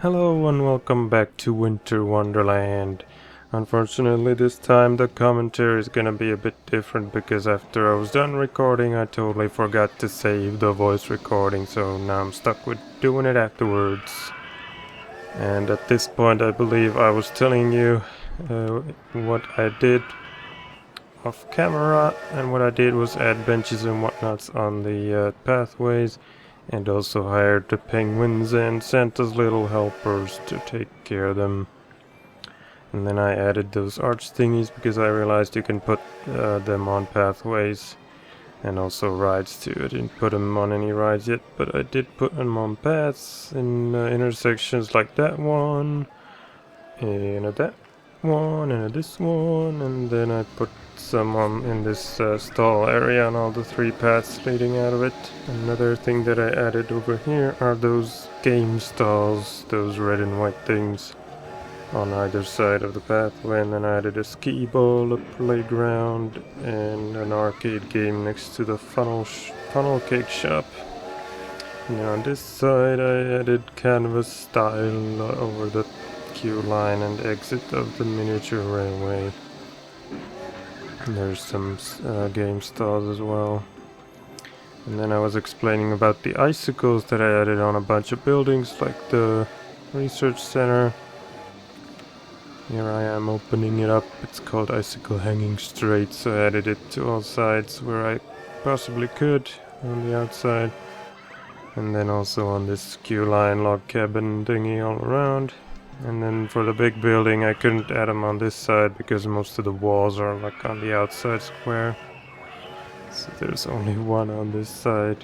Hello and welcome back to Winter Wonderland. Unfortunately this time the commentary is gonna be a bit different because after I was done recording I totally forgot to save the voice recording, so now I'm stuck with doing it afterwards. And at this point I believe I was telling you what I did off camera, and what I did was add benches and whatnots on the pathways, and also hired the penguins and Santa's little helpers to take care of them. And then I added those arch thingies because I realized you can put them on pathways and also rides too. I didn't put them on any rides yet, but I did put them on paths in intersections like that one, and that one, and this one, and then I put some in this stall area on all the three paths leading out of it. Another thing that I added over here are those game stalls, those red and white things on either side of the pathway, and then I added a skee ball, a playground, and an arcade game next to the funnel cake shop. And then on this side I added canvas style over the queue line and exit of the miniature railway. And there's some game stalls as well. And then I was explaining about the icicles that I added on a bunch of buildings like the research center. Here I am opening it up. It's called Icicle Hanging Straight, so I added it to all sides where I possibly could on the outside. And then also on this queue line log cabin thingy all around. And then for the big building I couldn't add them on this side because most of the walls are like on the outside square. So there's only one on this side.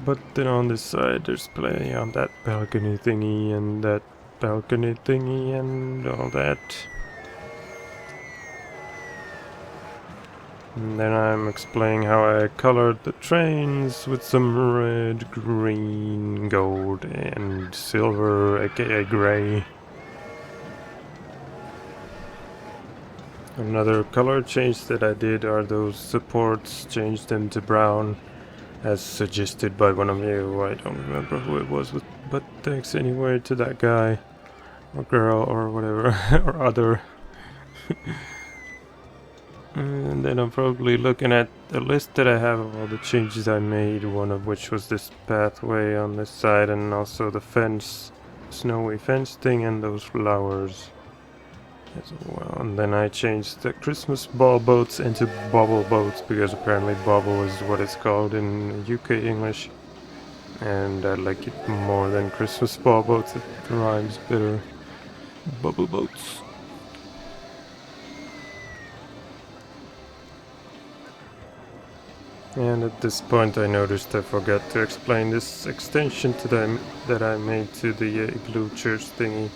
But then on this side there's plenty on that balcony thingy and that balcony thingy and all that. And then I'm explaining how I colored the trains with some red, green, gold, and silver, aka grey. Another color change that I did are those supports, changed them to brown, as suggested by one of you. I don't remember who it was, but thanks anyway to that guy, or girl, or whatever, or other. And then I'm probably looking at the list that I have of all the changes I made, one of which was this pathway on this side, and also the fence, snowy fence thing, and those flowers as well. And then I changed the Christmas ball boats into bubble boats, because apparently bubble is what it's called in UK English, and I like it more than Christmas ball boats. It rhymes better. Bubble boats. And at this point I noticed I forgot to explain this extension to them that I made to the igloo church thingy.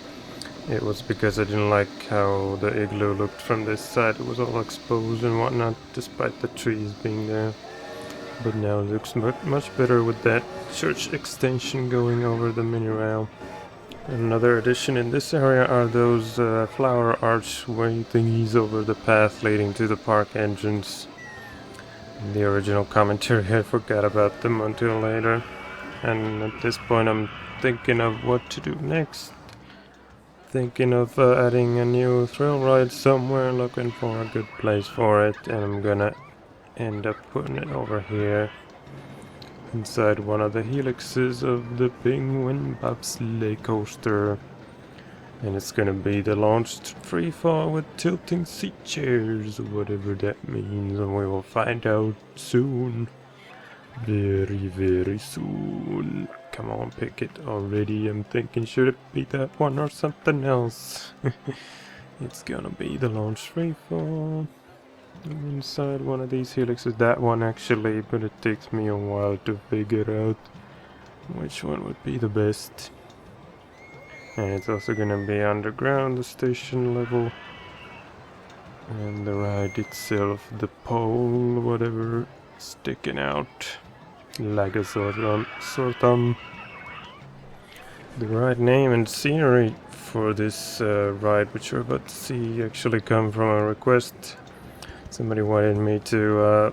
It was because I didn't like how the igloo looked from this side. It was all exposed and whatnot, despite the trees being there. But now it looks much better with that church extension going over the mini rail. Another addition in this area are those flower archway thingies over the path leading to the park entrance. In the original commentary I forgot about them until later, and at this point I'm thinking of what to do next. Thinking of adding a new thrill ride somewhere, looking for a good place for it, and I'm gonna end up putting it over here inside one of the helixes of the penguin bobsleigh coaster. And it's gonna be the launched freefall with tilting seat chairs, whatever that means, and we will find out soon. Very, very soon. Come on, pick it already. I'm thinking, should it be that one or something else? It's gonna be the launch freefall. I'm inside one of these helixes, that one actually, but it takes me a while to figure out which one would be the best. And it's also gonna be underground, the station level, and the ride itself, the pole, whatever, sticking out like a sore thumb. The ride name and scenery for this ride, which we're about to see, actually come from a request. Somebody wanted me to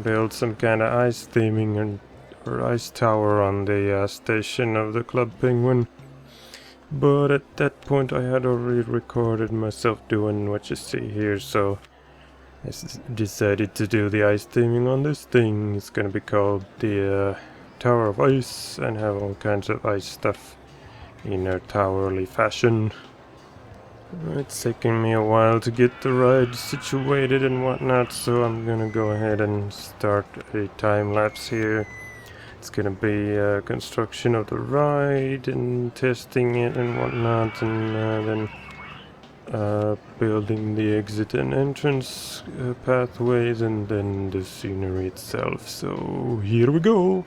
build some kind of ice theming or ice tower on the station of the Club Penguin. But at that point I had already recorded myself doing what you see here, so I decided to do the ice theming on this thing. It's gonna be called the Tower of Ice and have all kinds of ice stuff in a towerly fashion. It's taking me a while to get the ride situated and whatnot, so I'm gonna go ahead and start a time lapse here. It's gonna be construction of the ride and testing it and whatnot, and then building the exit and entrance pathways, and then the scenery itself. So here we go!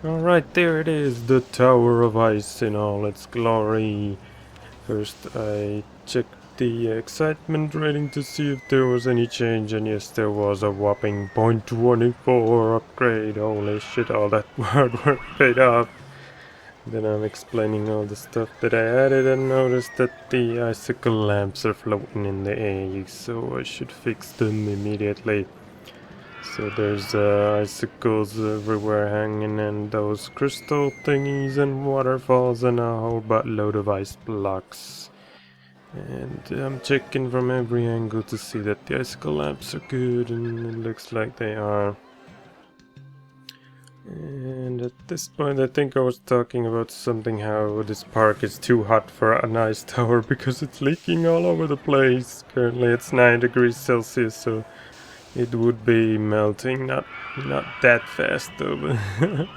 Alright, there it is, the Tower of Ice in all its glory. First I checked the excitement rating to see if there was any change, and yes, there was a whopping 0.24 upgrade. Holy shit, all that hard work paid off. Then I'm explaining all the stuff that I added and noticed that the icicle lamps are floating in the air, so I should fix them immediately. So there's icicles everywhere hanging, and those crystal thingies and waterfalls and a whole buttload of ice blocks. And I'm checking from every angle to see that the icicle lamps are good, and it looks like they are. And at this point I think I was talking about something, how this park is too hot for an ice tower because it's leaking all over the place. Currently it's 9 degrees Celsius, so it would be melting, not that fast though, but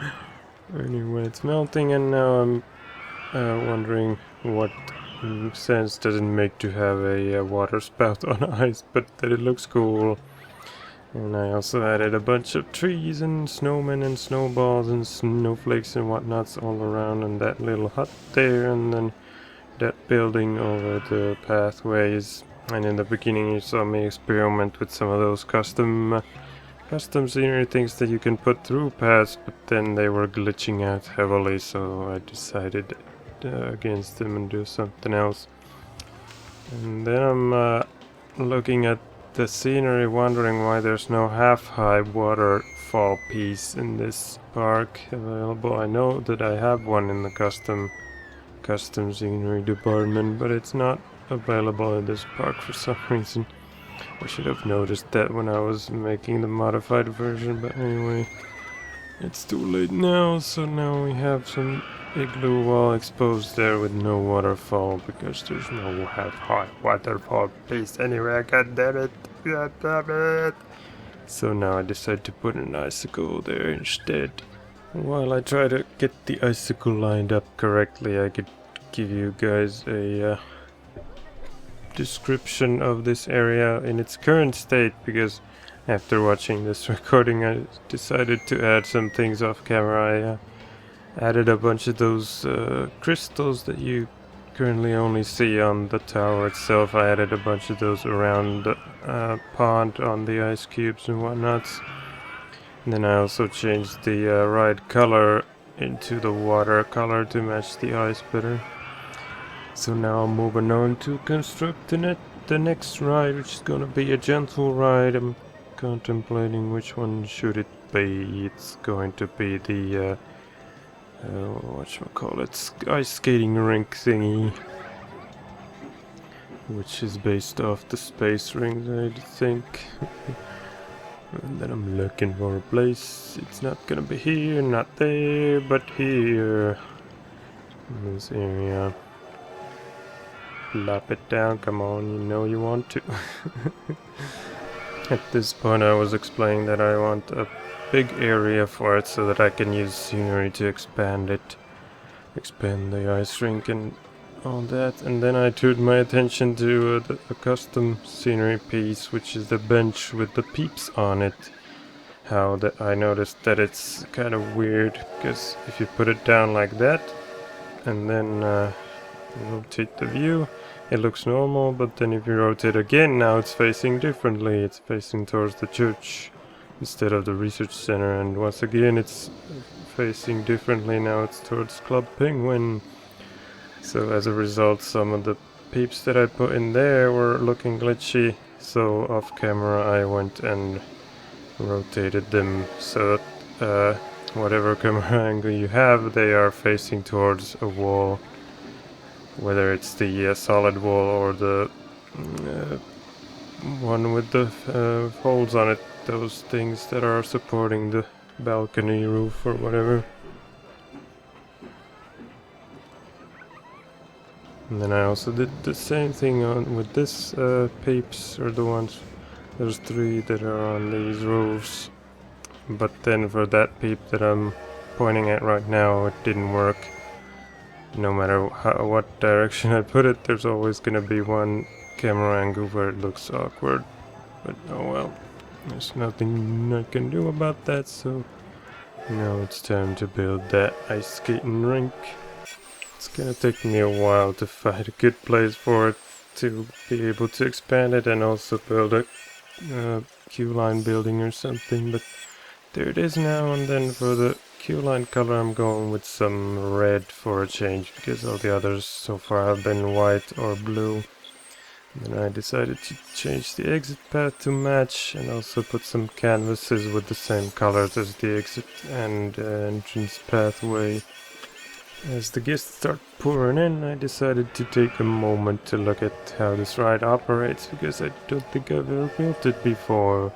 anyway, it's melting, and now I'm wondering what sense does it make to have a water spout on ice, but that it looks cool. And I also added a bunch of trees and snowmen and snowballs and snowflakes and whatnots all around, and that little hut there, and then that building over the pathways. And in the beginning you saw me experiment with some of those custom scenery things that you can put through paths, but then they were glitching out heavily, so I decided against them and do something else. And then I'm looking at the scenery, wondering why there's no half-high waterfall piece in this park available. I know that I have one in the custom scenery department, but it's not available in this park for some reason. I should have noticed that when I was making the modified version, but anyway, it's too late now. So now we have some igloo wall exposed there with no waterfall, because there's no half-high waterfall piece anywhere. God damn it. God damn it. So now I decide to put an icicle there instead. While I try to get the icicle lined up correctly, I could give you guys a description of this area in its current state, because after watching this recording I decided to add some things off camera. I added a bunch of those crystals that you currently only see on the tower itself. I added a bunch of those around the pond on the ice cubes and whatnots. And then I also changed the ride color into the water color to match the ice better. So now I'm moving on to constructing the next ride, which is gonna be a gentle ride. I'm contemplating which one should it be. It's going to be the whatchamacallit, ice skating rink thingy, which is based off the space rings, I think. And then I'm looking for a place. It's not gonna be here, not there, but here in this area. Plop it down, come on, you know you want to. At this point I was explaining that I want a big area for it so that I can use scenery to expand the ice rink and all that. And then I turned my attention to a custom scenery piece, which is the bench with the peeps on it. I noticed that it's kind of weird, because if you put it down like that and then rotate the view, it looks normal, but then if you rotate again, now it's facing differently. It's facing towards the church instead of the research center, and once again it's facing differently. Now it's towards Club Penguin. So as a result, some of the peeps that I put in there were looking glitchy, so off camera I went and rotated them so that whatever camera angle you have, they are facing towards a wall, whether it's the solid wall or the one with the holes on it, those things that are supporting the balcony roof or whatever. And then I also did the same thing with this peeps, or the ones, there's 3 that are on these roofs. But then for that peep that I'm pointing at right now, it didn't work. No matter what direction I put it, there's always gonna be one camera angle where it looks awkward. But oh well, there's nothing I can do about that, so Now it's time to build that ice skating rink. It's gonna take me a while to find a good place for it to be able to expand it and also build a Q-line building or something, but there it is now. And then for the Q-line color I'm going with some red for a change, because all the others so far have been white or blue. And then I decided to change the exit path to match and also put some canvases with the same colors as the exit and entrance pathway. As the guests start pouring in, I decided to take a moment to look at how this ride operates, because I don't think I've ever built it before.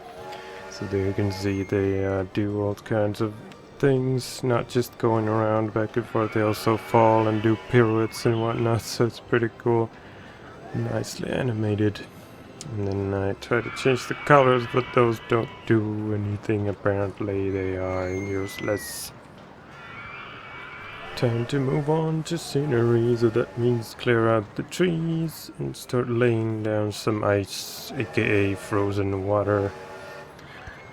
So there you can see they do all kinds of things, not just going around back and forth, they also fall and do pirouettes and whatnot, so it's pretty cool. Nicely animated. And then I try to change the colors, but those don't do anything apparently, they are useless. Time to move on to scenery, so that means clear out the trees and start laying down some ice, aka frozen water.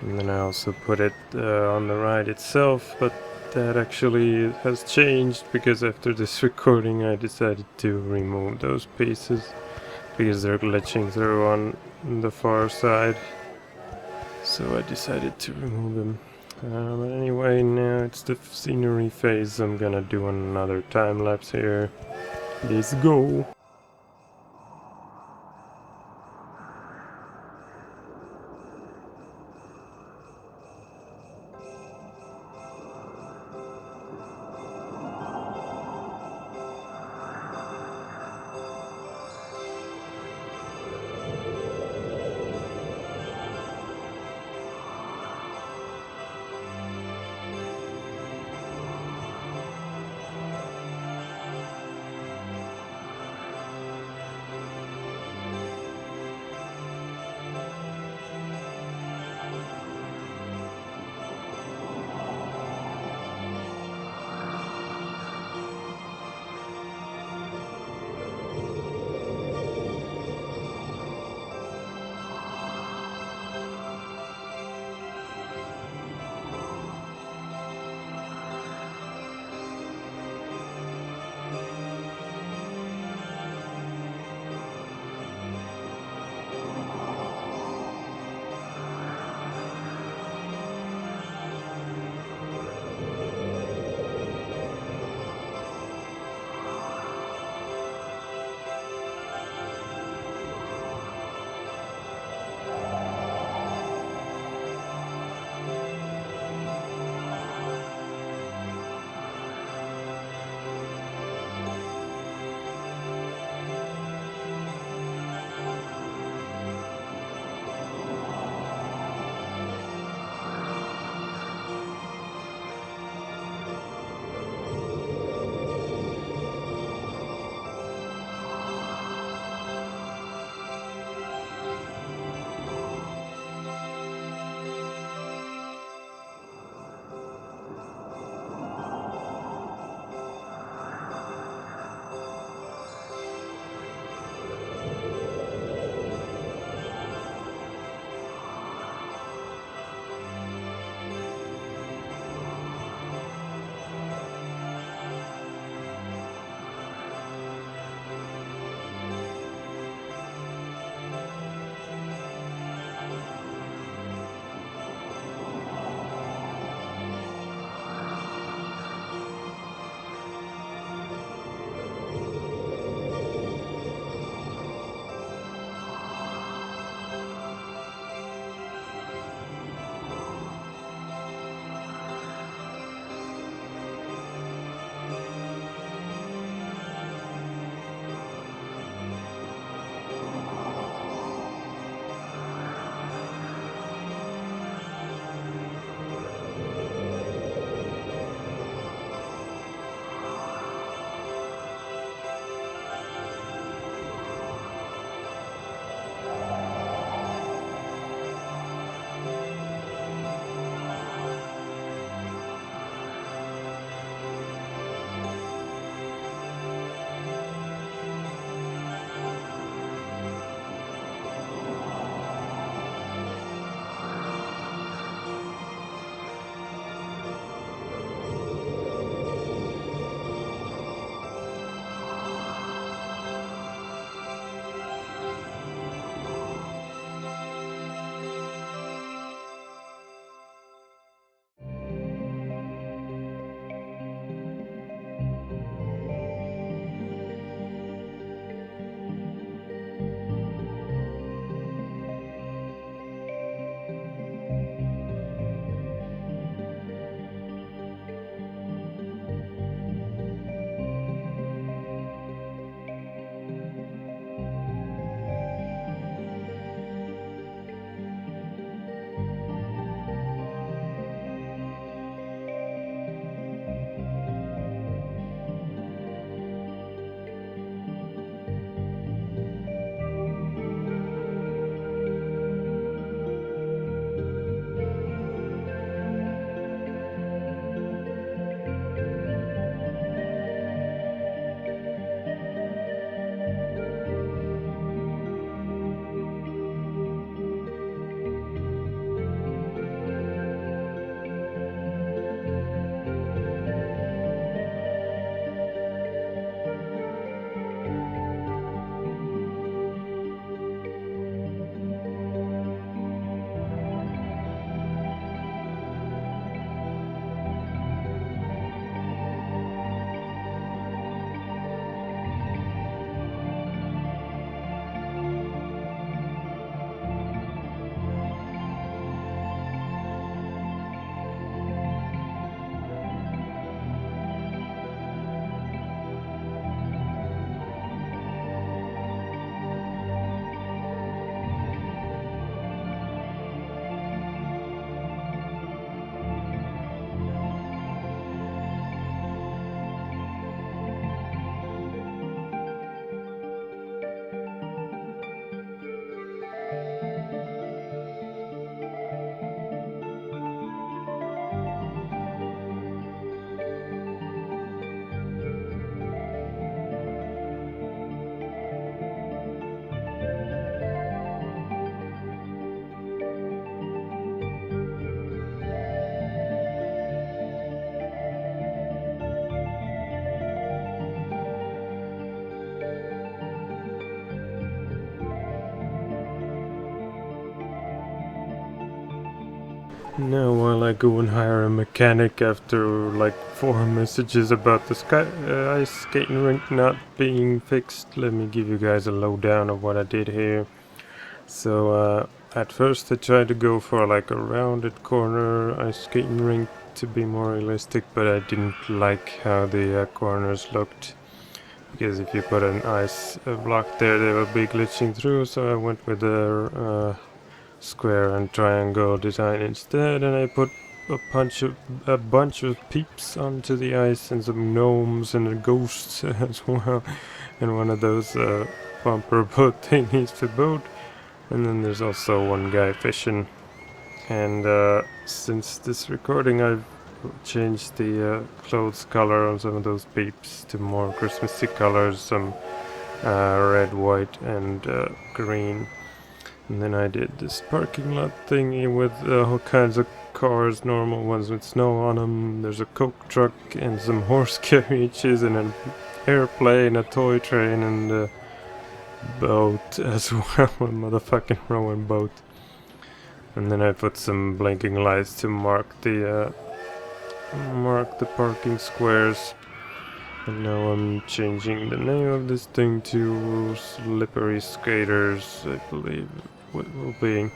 And then I also put it on the ride itself, but that actually has changed because after this recording I decided to remove those pieces because they're glitching through on the far side. So I decided to remove them. But anyway, now it's the scenery phase. I'm gonna do another time lapse here. Let's go! Now while I go and hire a mechanic after like 4 messages about the ice skating rink not being fixed, let me give you guys a lowdown of what I did here. So at first I tried to go for like a rounded corner ice skating rink to be more realistic, but I didn't like how the corners looked, because if you put an ice block there they will be glitching through, so I went with a square and triangle design instead, and I put a bunch of peeps onto the ice and some gnomes and a ghost as well, and one of those bumper boat thingies for boat, and then there's also one guy fishing. And since this recording I've changed the clothes color on some of those peeps to more Christmassy colors, some red, white and green. And then I did this parking lot thingy with all kinds of cars, normal ones with snow on them. There's a Coke truck and some horse carriages and an airplane, a toy train and a boat as well, a motherfucking rowing boat. And then I put some blinking lights to mark the parking squares. And now I'm changing the name of this thing to Slippery Skaters, I believe it will be.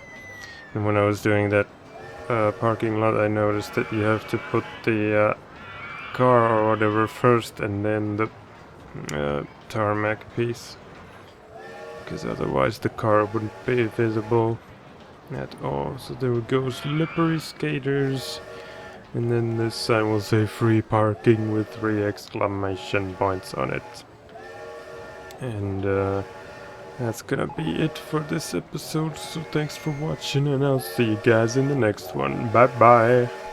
And when I was doing that parking lot, I noticed that you have to put the car or whatever first and then the tarmac piece, because otherwise the car wouldn't be visible at all. So there we go, Slippery Skaters. And then this sign will say free parking with 3 exclamation points on it. And that's gonna be it for this episode, so thanks for watching and I'll see you guys in the next one. Bye bye!